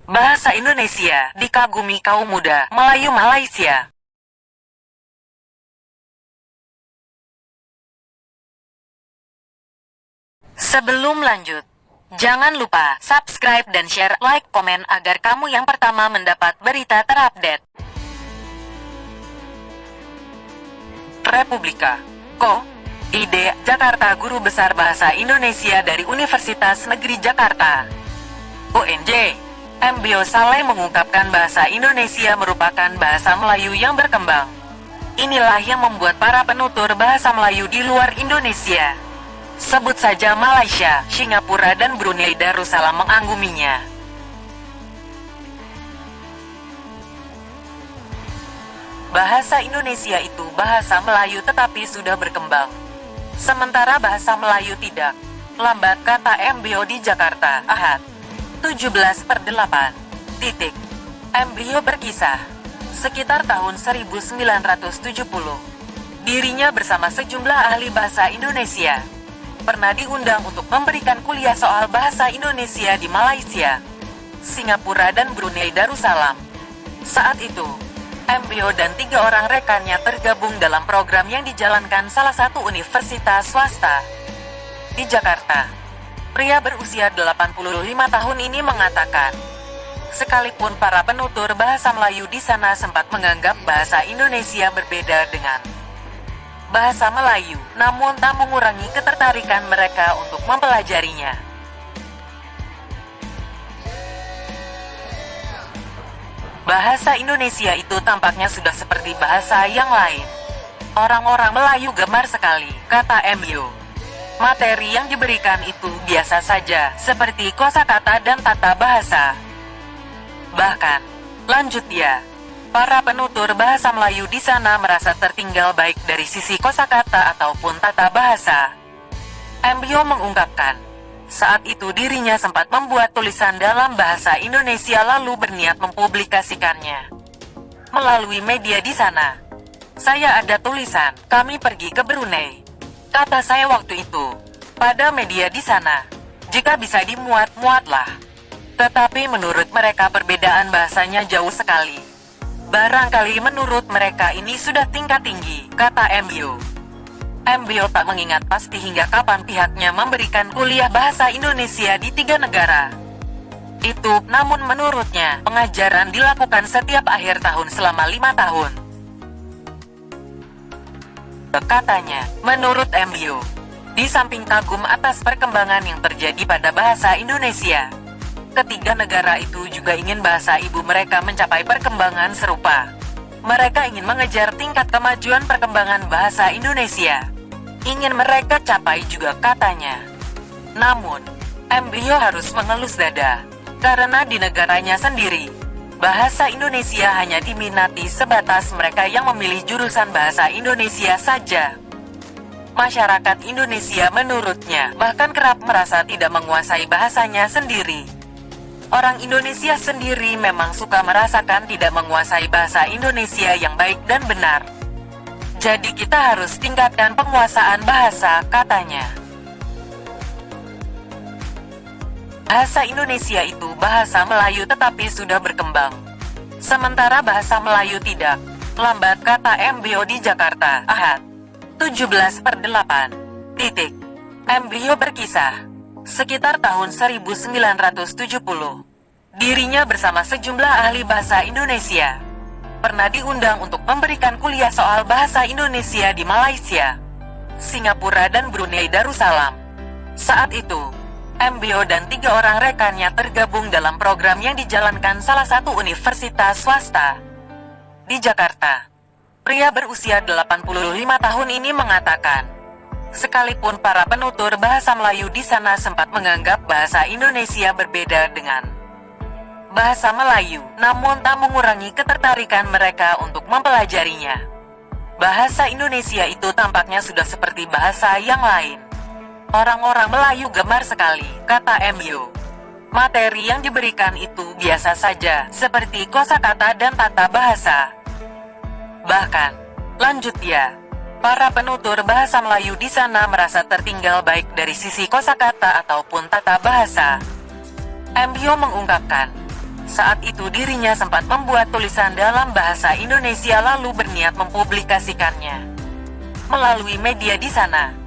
Bahasa Indonesia dikagumi kaum muda Melayu Malaysia. Sebelum lanjut, jangan lupa subscribe dan share, like, komen agar kamu yang pertama mendapat berita terupdate. Republika Ko Ide Jakarta, Guru Besar Bahasa Indonesia dari Universitas Negeri Jakarta UNJ Mbio Saleh mengungkapkan bahasa Indonesia merupakan bahasa Melayu yang berkembang. Inilah yang membuat para penutur bahasa Melayu di luar Indonesia, sebut saja Malaysia, Singapura dan Brunei Darussalam, mengagumi-nya. Bahasa Indonesia itu bahasa Melayu tetapi sudah berkembang, sementara bahasa Melayu tidak. Lambat, kata Mbio di Jakarta, Ahad 17/8. Mbio berkisah, sekitar tahun 1970, dirinya bersama sejumlah ahli bahasa Indonesia pernah diundang untuk memberikan kuliah soal bahasa Indonesia di Malaysia, Singapura dan Brunei Darussalam. Saat itu, Mbio dan 3 orang rekannya tergabung dalam program yang dijalankan salah satu universitas swasta di Jakarta. Pria berusia 85 tahun ini mengatakan, sekalipun para penutur bahasa Melayu di sana sempat menganggap bahasa Indonesia berbeda dengan bahasa Melayu, namun tak mengurangi ketertarikan mereka untuk mempelajarinya. Bahasa Indonesia itu tampaknya sudah seperti bahasa yang lain. Orang-orang Melayu gemar sekali, kata Mbio. Materi yang diberikan itu biasa saja, seperti kosakata dan tata bahasa. Bahkan, lanjut dia, para penutur bahasa Melayu di sana merasa tertinggal baik dari sisi kosakata ataupun tata bahasa. Mbio mengungkapkan, saat itu dirinya sempat membuat tulisan dalam bahasa Indonesia lalu berniat mempublikasikannya melalui media di sana. Saya ada tulisan, kami pergi ke Brunei. Kata saya waktu itu, pada media di sana, jika bisa dimuat, muatlah. Tetapi menurut mereka perbedaan bahasanya jauh sekali. Barangkali menurut mereka ini sudah tingkat tinggi, kata Mbio. Mbio tak mengingat pasti hingga kapan pihaknya memberikan kuliah bahasa Indonesia di 3 negara itu, namun menurutnya, pengajaran dilakukan setiap akhir tahun selama 5 tahun. Katanya, menurut Mbio, di samping kagum atas perkembangan yang terjadi pada bahasa Indonesia, ketiga negara itu juga ingin bahasa ibu mereka mencapai perkembangan serupa. Mereka ingin mengejar tingkat kemajuan perkembangan bahasa Indonesia. Ingin mereka capai juga, katanya. Namun, Mbio harus mengelus dada, karena di negaranya sendiri, bahasa Indonesia hanya diminati sebatas mereka yang memilih jurusan bahasa Indonesia saja. Masyarakat Indonesia menurutnya bahkan kerap merasa tidak menguasai bahasanya sendiri. Orang Indonesia sendiri memang suka merasakan tidak menguasai bahasa Indonesia yang baik dan benar. Jadi kita harus tingkatkan penguasaan bahasa, katanya. Bahasa Indonesia itu bahasa Melayu tetapi sudah berkembang, sementara bahasa Melayu tidak. Lambat, kata Mbio di Jakarta, Ahad 17/8. Mbio berkisah, sekitar tahun 1970, dirinya bersama sejumlah ahli bahasa Indonesia pernah diundang untuk memberikan kuliah soal bahasa Indonesia di Malaysia, Singapura dan Brunei Darussalam. Saat itu, Mbio dan 3 orang rekannya tergabung dalam program yang dijalankan salah satu universitas swasta di Jakarta. Pria berusia 85 tahun ini mengatakan, sekalipun para penutur bahasa Melayu di sana sempat menganggap bahasa Indonesia berbeda dengan bahasa Melayu, namun tak mengurangi ketertarikan mereka untuk mempelajarinya. Bahasa Indonesia itu tampaknya sudah seperti bahasa yang lain. Orang-orang Melayu gemar sekali, kata Mbio. Materi yang diberikan itu biasa saja, seperti kosakata dan tata bahasa. Bahkan, lanjut dia, para penutur bahasa Melayu di sana merasa tertinggal baik dari sisi kosakata ataupun tata bahasa. Mbio mengungkapkan, Saat itu dirinya sempat membuat tulisan dalam bahasa Indonesia lalu berniat mempublikasikannya melalui media di sana.